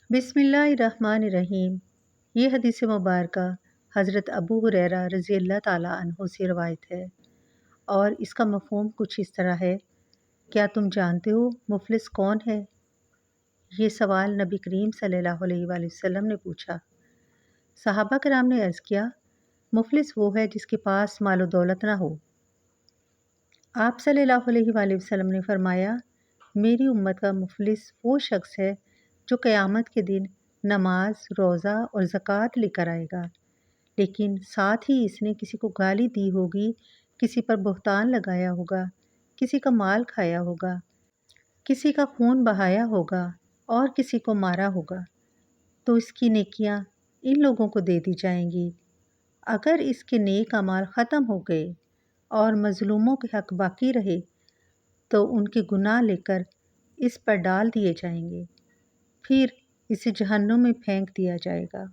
بسم اللہ الرحمن الرحیم۔ یہ حدیث مبارکہ حضرت ابو ہریرہ رضی اللہ تعالیٰ عنہ سے روایت ہے اور اس کا مفہوم کچھ اس طرح ہے: کیا تم جانتے ہو مفلس کون ہے؟ یہ سوال نبی کریم صلی اللہ علیہ وآلہ وسلم نے پوچھا۔ صحابہ کرام نے عرض کیا، مفلس وہ ہے جس کے پاس مال و دولت نہ ہو۔ آپ صلی اللہ علیہ وآلہ وسلم نے فرمایا، میری امت کا مفلس وہ شخص ہے جو قیامت کے دن نماز، روزہ اور زکوٰۃ لے کر آئے گا، لیکن ساتھ ہی اس نے کسی کو گالی دی ہوگی، کسی پر بہتان لگایا ہوگا، کسی کا مال کھایا ہوگا، کسی کا خون بہایا ہوگا اور کسی کو مارا ہوگا، تو اس کی نیکیاں ان لوگوں کو دے دی جائیں گی۔ اگر اس کے نیک اعمال ختم ہو گئے اور مظلوموں کے حق باقی رہے تو ان کے گناہ لے کر اس پر ڈال دیے جائیں گے، پھر اسے جہنم میں پھینک دیا جائے گا۔